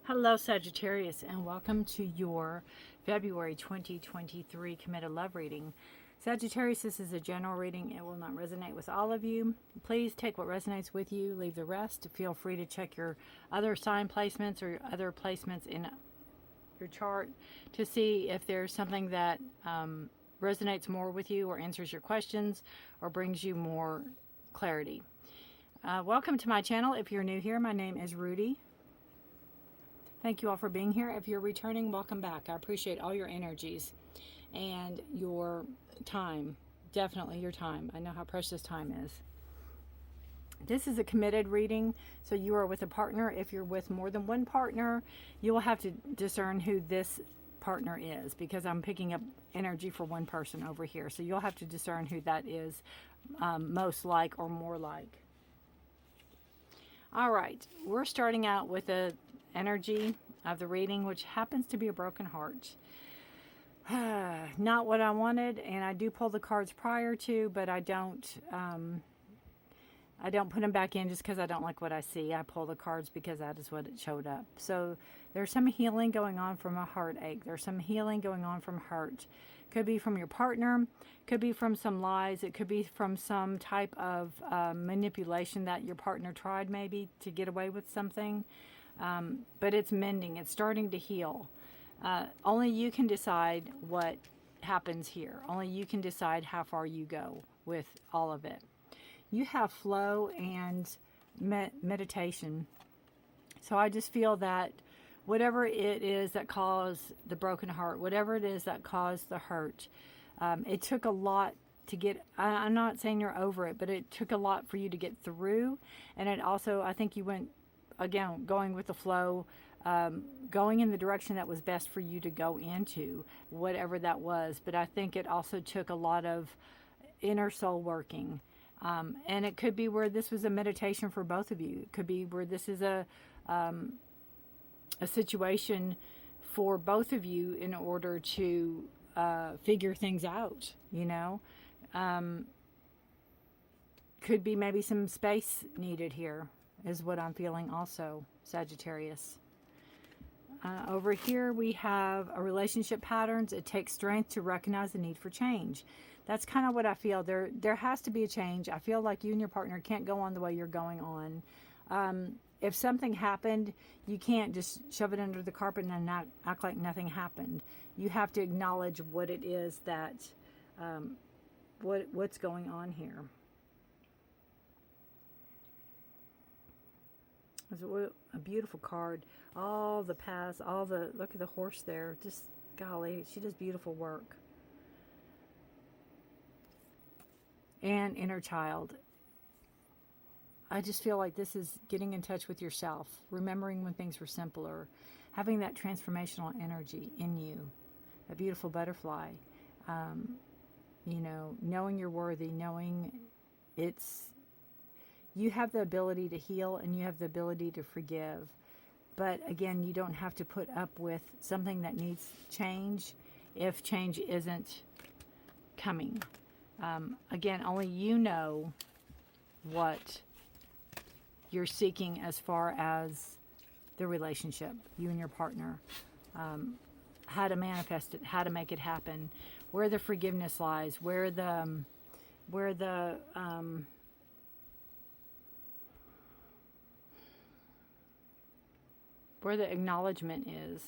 Hello, Sagittarius, and welcome to your February 2023 Committed Love reading. Sagittarius, this is a general reading. It will not resonate with all of you. Please take what resonates with you, leave the rest. Feel free to check your other sign placements or other placements in your chart to see if there's something that resonates more with you or answers your questions or brings you more clarity. Welcome to my channel. If you're new here, my name is Rudy. Thank you all for being here. If you're returning, welcome back. I appreciate all your energies and your time. Definitely your time. I know how precious time is. This is a committed reading, so you are with a partner. If you're with more than one partner, you will have to discern who this partner is, because I'm picking up energy for one person over here. So you'll have to discern who that is most like or more like. All right, we're starting out with the energy of the reading, which happens to be a broken heart. Not what I wanted, and I do pull the cards prior to, but I don't put them back in just because I don't like what I see. I pull the cards because that is what it showed up. So there's some healing going on from a heartache. There's some healing going on from hurt. Could be from your partner, could be from some lies, it could be from some type of manipulation that your partner tried maybe to get away with something. But it's mending, it's starting to heal. Only you can decide what happens here. Only you can decide how far you go with all of it. You have flow and meditation. So I just feel that whatever it is that caused the broken heart, whatever it is that caused the hurt, it took a lot to get, I'm not saying you're over it, but it took a lot for you to get through. And it also, I think you went, again, going with the flow, going in the direction that was best for you to go into, whatever that was. But I think it also took a lot of inner soul working. And it could be where this was a meditation for both of you. It could be where this is a situation for both of you in order to figure things out, you know. Could be maybe some space needed here is what I'm feeling also, Sagittarius. Over here we have a relationship patterns. It takes strength to recognize the need for change. That's kind of what I feel. There has to be a change. I feel like you and your partner can't go on the way you're going on. If something happened, you can't just shove it under the carpet and not act like nothing happened. You have to acknowledge what it is that, what's going on here. It's a beautiful card. All the paths, look at the horse there. Just, golly, she does beautiful work. And inner child. I just feel like this is getting in touch with yourself, remembering when things were simpler, having that transformational energy in you, a beautiful butterfly, you know, knowing you're worthy, knowing you have the ability to heal and you have the ability to forgive. But again, you don't have to put up with something that needs change if change isn't coming. Again, only you know what you're seeking as far as the relationship, you and your partner, how to manifest it, how to make it happen, where the forgiveness lies, where the acknowledgement is,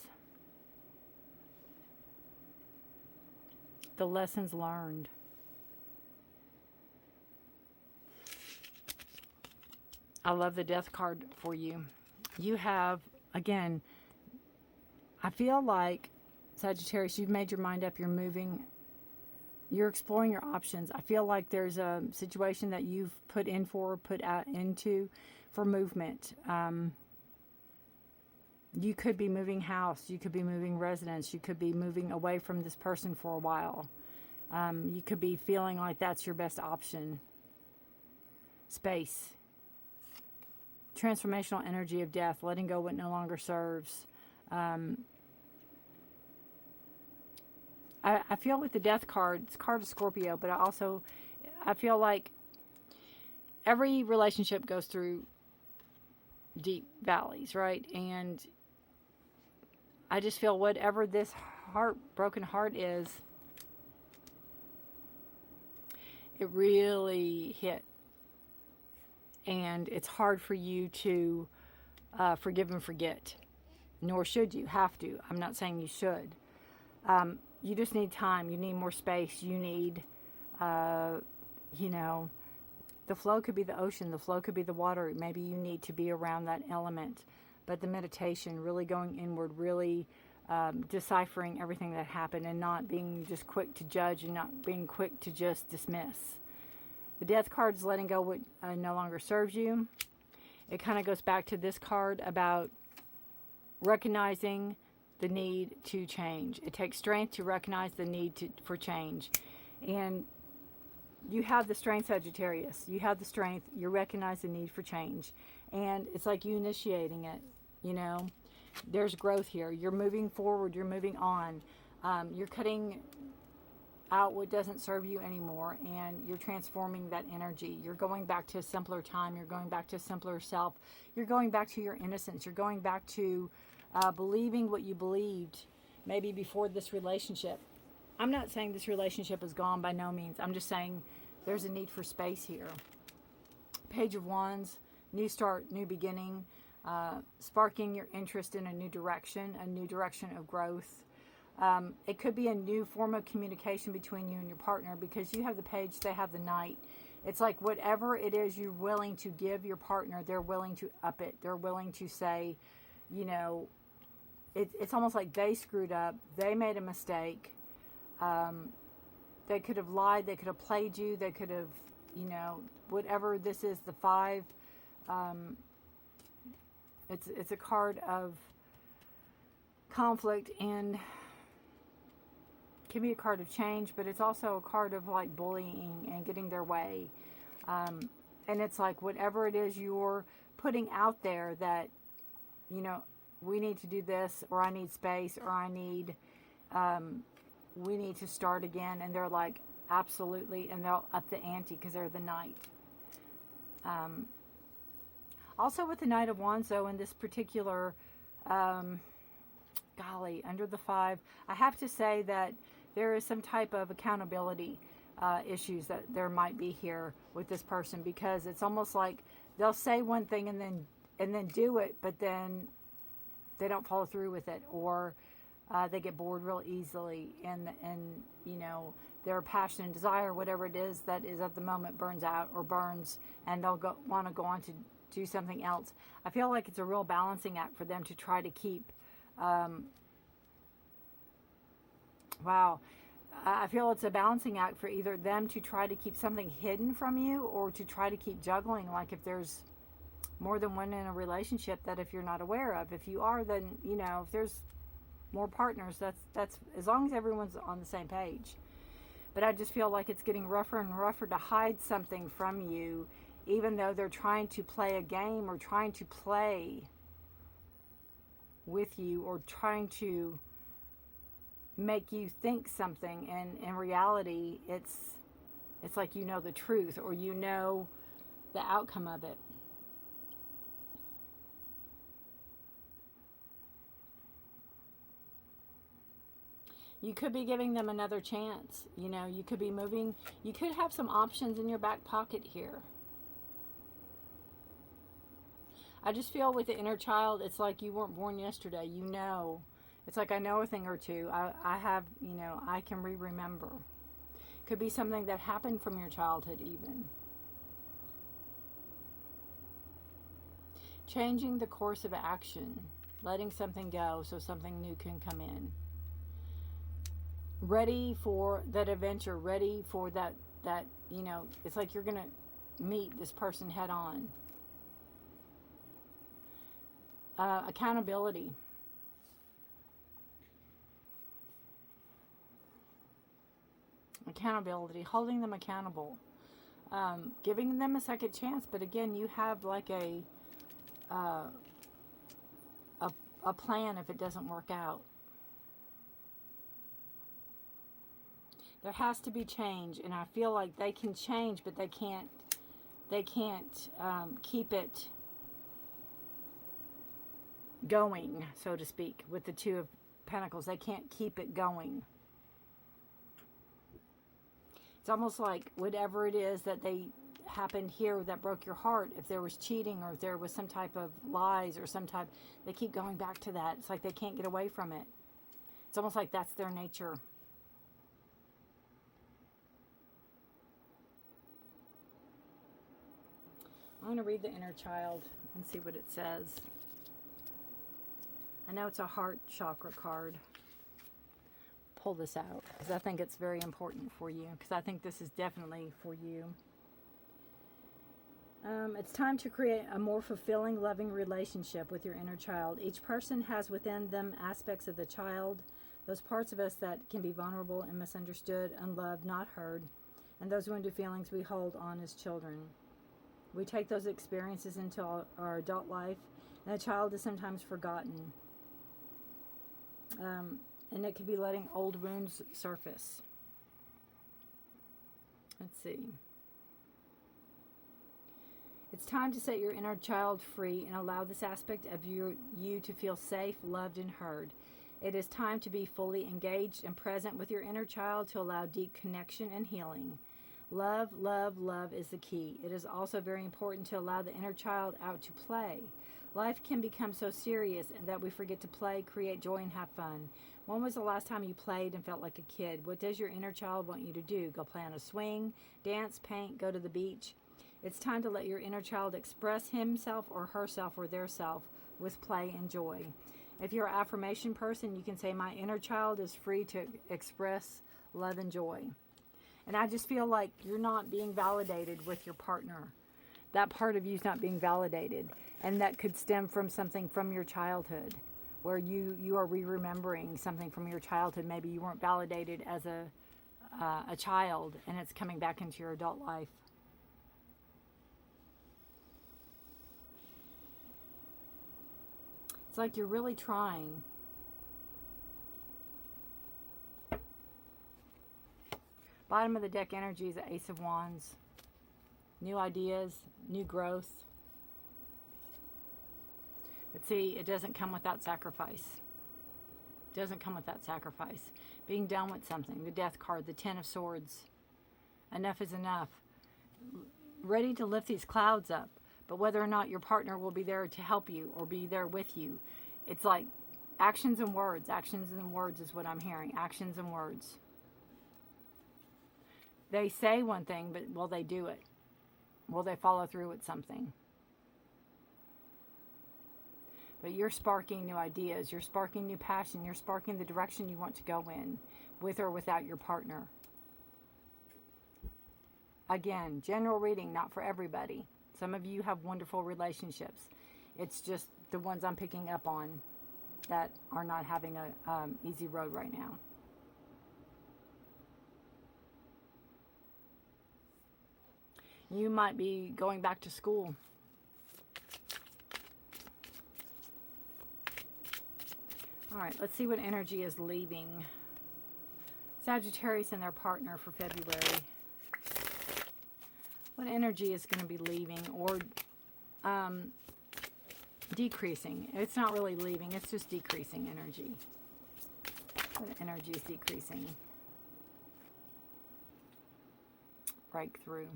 the lessons learned. I love the death card for you. You have, again, I feel like, Sagittarius, you've made your mind up, you're moving, you're exploring your options. I feel like there's a situation that you've put out into for movement. You could be moving house, you could be moving residence, you could be moving away from this person for a while. You could be feeling like that's your best option. Space. Transformational energy of death, letting go what no longer serves. I feel with the death card, it's card of Scorpio, but I feel like every relationship goes through deep valleys, right? And I just feel whatever this broken heart is, it really hit. And it's hard for you to forgive and forget. Nor should you have to. I'm not saying you should. You just need time. You need more space. You need, you know, the flow could be the ocean. The flow could be the water. Maybe you need to be around that element. But the meditation, really going inward, really deciphering everything that happened and not being just quick to judge and not being quick to just dismiss. The death card is letting go what no longer serves you. It kind of goes back to this card about recognizing the need to change. It takes strength to recognize the need for change. And you have the strength, Sagittarius. You have the strength. You recognize the need for change. And it's like you initiating it, you know. There's growth here. You're moving forward. You're moving on. You're cutting out what doesn't serve you anymore, and you're transforming that energy. You're going back to a simpler time. You're going back to a simpler self. You're going back to your innocence. You're going back to believing what you believed maybe before this relationship. I'm not saying this relationship is gone, by no means. I'm just saying there's a need for space here. Page of Wands, new start, new beginning, sparking your interest in a new direction of growth. It could be a new form of communication between you and your partner, because you have the Page, they have the Knight. It's like whatever it is you're willing to give your partner, they're willing to up it. They're willing to say, you know, it's almost like they screwed up. They made a mistake. They could have lied. They could have played you. They could have, you know, whatever this is, the 5. It's a card of conflict and can be a card of change, but it's also a card of like bullying and getting their way. And it's like whatever it is you're putting out there that, you know, we need to do this, or I need space, or I need, we need to start again. And they're like, absolutely. And they'll up the ante because they're the Knight. Also with the Knight of Wands, though, in this particular, golly, under the 5, I have to say that there is some type of accountability issues that there might be here with this person, because it's almost like they'll say one thing and then do it, but then they don't follow through with it, or they get bored real easily, and you know, their passion and desire, whatever it is that is at the moment, burns out or burns, and they'll want to go on to do something else. I feel like it's a real balancing act for them to try to keep I feel it's a balancing act for either them to try to keep something hidden from you, or to try to keep juggling, like if there's more than one in a relationship that if you're not aware of. If you are, then, you know, if there's more partners, that's as long as everyone's on the same page. But I just feel like it's getting rougher and rougher to hide something from you, even though they're trying to play a game or trying to play with you or trying to make you think something, and in reality it's like you know the truth, or you know the outcome of it. You could be giving them another chance. You know, you could be moving. You could have some options in your back pocket here. I just feel with the inner child, it's like you weren't born yesterday. You know, it's like I know a thing or two. I have, you know, I can remember. Could be something that happened from your childhood even. Changing the course of action. Letting something go so something new can come in. Ready for that adventure, ready for that, you know, it's like you're going to meet this person head on. Accountability. Accountability, holding them accountable. Giving them a second chance, but again, you have like a plan if it doesn't work out. There has to be change, and I feel like they can change, but they can't keep it going, so to speak, with the Two of Pentacles. They can't keep it going. It's almost like whatever it is that they happened here that broke your heart, if there was cheating or if there was some type of lies or some type, they keep going back to that. It's like they can't get away from it. It's almost like that's their nature. I'm going to read the inner child and see what it says. I know it's a heart chakra card. Pull this out because I think it's very important for you, because I think this is definitely for you. It's time to create a more fulfilling, loving relationship with your inner child. Each person has within them aspects of the child, those parts of us that can be vulnerable and misunderstood, unloved, not heard, and those wounded feelings we hold on as children. We take those experiences into our adult life, and the child is sometimes forgotten. And it could be letting old wounds surface. Let's see. It's time to set your inner child free and allow this aspect of you to feel safe, loved, and heard. It is time to be fully engaged and present with your inner child to allow deep connection and healing. Love, love, love is the key. It is also very important to allow the inner child out to play. Life can become so serious that we forget to play, create joy, and have fun. When was the last time you played and felt like a kid? What does your inner child want you to do? Go play on a swing, dance, paint, go to the beach? It's time to let your inner child express himself or herself or their self with play and joy. If you're an affirmation person, you can say, my inner child is free to express love and joy. And I just feel like you're not being validated with your partner. That part of you is not being validated. And that could stem from something from your childhood, where you are remembering something from your childhood. Maybe you weren't validated as a child, and it's coming back into your adult life. It's like you're really trying. Bottom of the deck energy is the Ace of Wands. New ideas, new growth. But see, it doesn't come without sacrifice. It doesn't come without sacrifice. Being done with something. The Death card, the Ten of Swords. Enough is enough. Ready to lift these clouds up. But whether or not your partner will be there to help you or be there with you, it's like actions and words. Actions and words is what I'm hearing. Actions and words. They say one thing, but will they do it? Will they follow through with something? But you're sparking new ideas. You're sparking new passion. You're sparking the direction you want to go in, with or without your partner. Again, general reading, not for everybody. Some of you have wonderful relationships. It's just the ones I'm picking up on that are not having a easy road right now. You might be going back to school. All right, let's see what energy is leaving Sagittarius and their partner for February. What energy is going to be leaving or decreasing? It's not really leaving, it's just decreasing energy. What energy is decreasing? Breakthrough.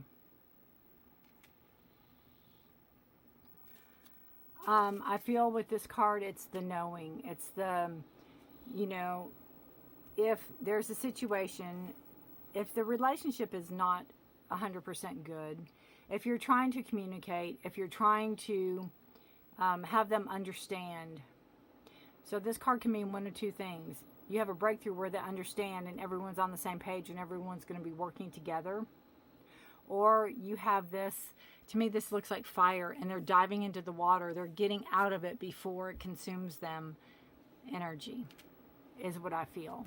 I feel with this card, it's the knowing. It's the, you know, if there's a situation, if the relationship is not 100% good, if you're trying to communicate, if you're trying to have them understand. So this card can mean one of two things. You have a breakthrough where they understand and everyone's on the same page and everyone's going to be working together. Or you have this, to me this looks like fire, and they're diving into the water. They're getting out of it before it consumes them. Energy is what I feel.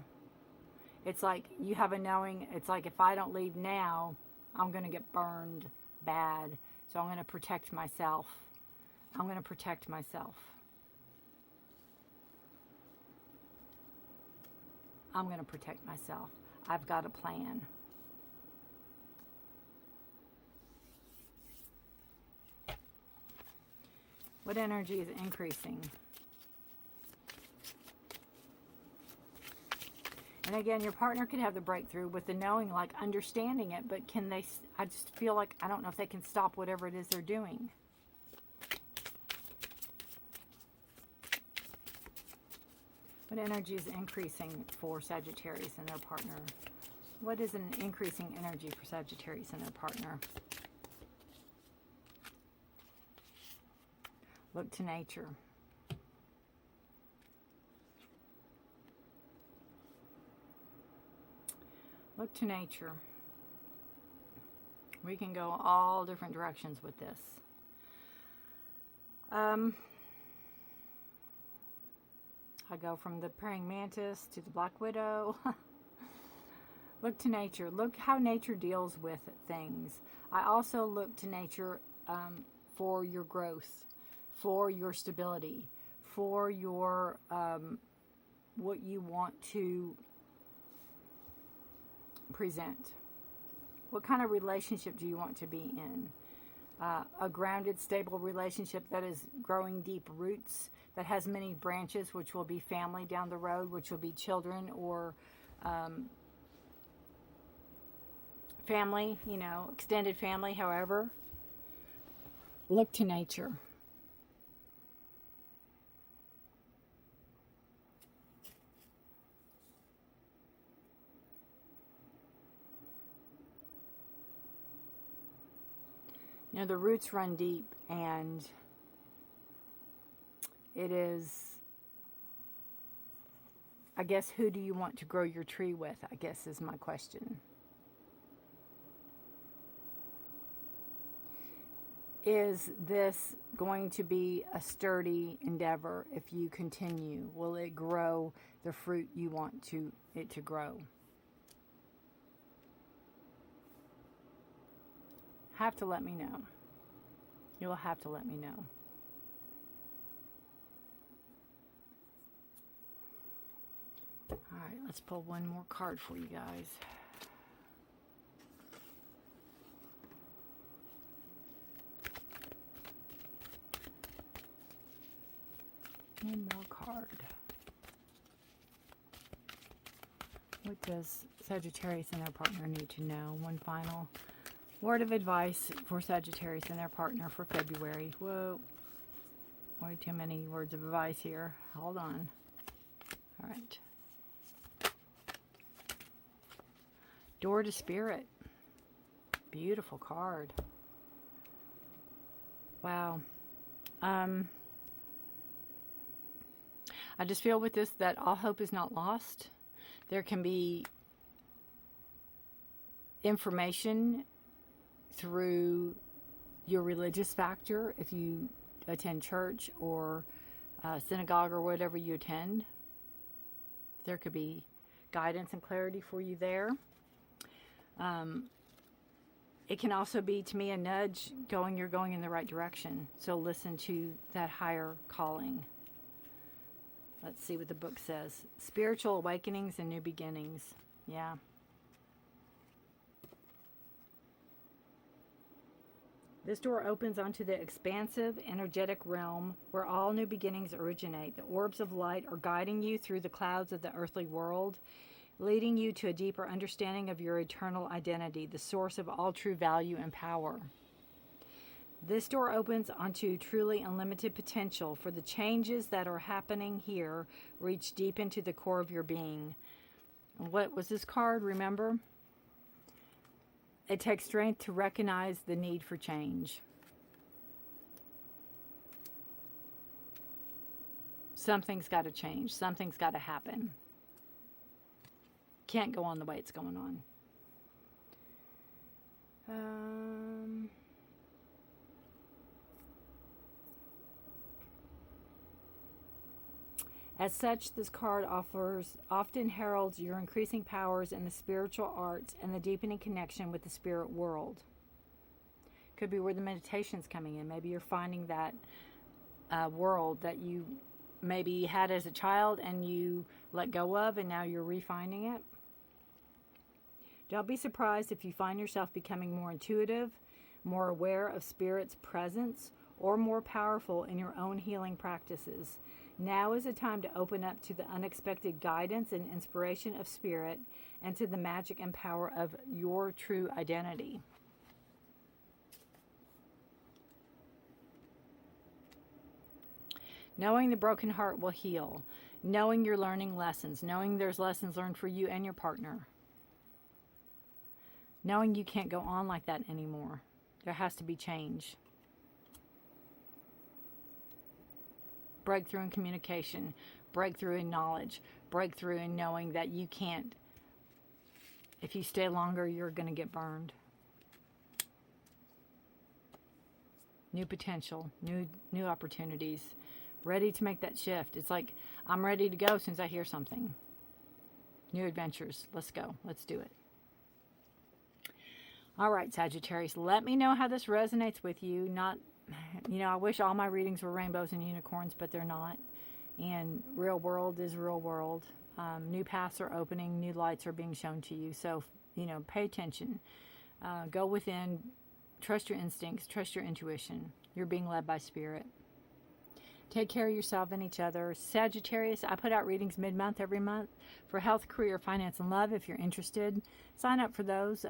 It's like you have a knowing. It's like if I don't leave now, I'm going to get burned bad. So I'm going to protect myself. I'm going to protect myself. I'm going to protect myself. I've got a plan. What energy is increasing? And again, your partner could have the breakthrough with the knowing, like understanding it, but can they, I just feel like, I don't know if they can stop whatever it is they're doing. What energy is increasing for Sagittarius and their partner? What is an increasing energy for Sagittarius and their partner? Look to nature. Look to nature. We can go all different directions with this. I go from the praying mantis to the black widow. Look to nature. Look how nature deals with things. I also look to nature for your growth, for your stability, for your what you want to present. What kind of relationship do you want to be in? A grounded, stable relationship that is growing deep roots, that has many branches, which will be family down the road, which will be children or family, you know, extended family, however. Look to nature. You know, the roots run deep, and it is, I guess, who do you want to grow your tree with, I guess is my question. Is this going to be a sturdy endeavor if you continue? Will it grow the fruit you want it to grow? Have to let me know. You will have to let me know. All right, let's pull one more card for you guys. One more card. What does Sagittarius and their partner need to know? One final word of advice for Sagittarius and their partner for February. Whoa. Way too many words of advice here. Hold on. All right. Door to Spirit. Beautiful card. Wow. I just feel with this that all hope is not lost. There can be information through your religious factor if you attend church or synagogue or whatever you attend. There could be guidance and clarity for you there. It can also be, to me, a nudge you're going in the right direction. So listen to that higher calling. Let's see what the book says. Spiritual awakenings and new beginnings. Yeah. This door opens onto the expansive, energetic realm where all new beginnings originate. The orbs of light are guiding you through the clouds of the earthly world, leading you to a deeper understanding of your eternal identity, the source of all true value and power. This door opens onto truly unlimited potential, for the changes that are happening here reach deep into the core of your being. What was this card? Remember? It takes strength to recognize the need for change. Something's got to change. Something's got to happen. Can't go on the way it's going on. As such, this card often heralds your increasing powers in the spiritual arts and the deepening connection with the spirit world. Could be where the meditation's coming in. Maybe you're finding that world that you maybe had as a child and you let go of, and now you're refining it. Don't be surprised if you find yourself becoming more intuitive, more aware of spirit's presence, or more powerful in your own healing practices. Now is a time to open up to the unexpected guidance and inspiration of spirit and to the magic and power of your true identity. Knowing the broken heart will heal. Knowing you're learning lessons. Knowing there's lessons learned for you and your partner. Knowing you can't go on like that anymore. There has to be change. Breakthrough in communication. Breakthrough in knowledge. Breakthrough in knowing that you can't. If you stay longer, you're going to get burned. New potential. New opportunities. Ready to make that shift. It's like, I'm ready to go as soon as I hear something. New adventures. Let's go. Let's do it. All right, Sagittarius, let me know how this resonates with you. I wish all my readings were rainbows and unicorns, but they're not. And real world is real world. New paths are opening. New lights are being shown to you. So, pay attention. Go within. Trust your instincts. Trust your intuition. You're being led by spirit. Take care of yourself and each other. Sagittarius, I put out readings mid-month every month for health, career, finance, and love. If you're interested, sign up for those.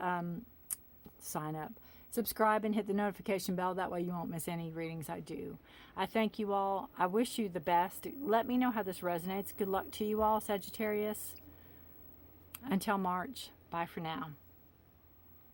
Sign up. Subscribe and hit the notification bell. That way you won't miss any readings I do. I thank you all. I wish you the best. Let me know how this resonates. Good luck to you all, Sagittarius. Until March. Bye for now.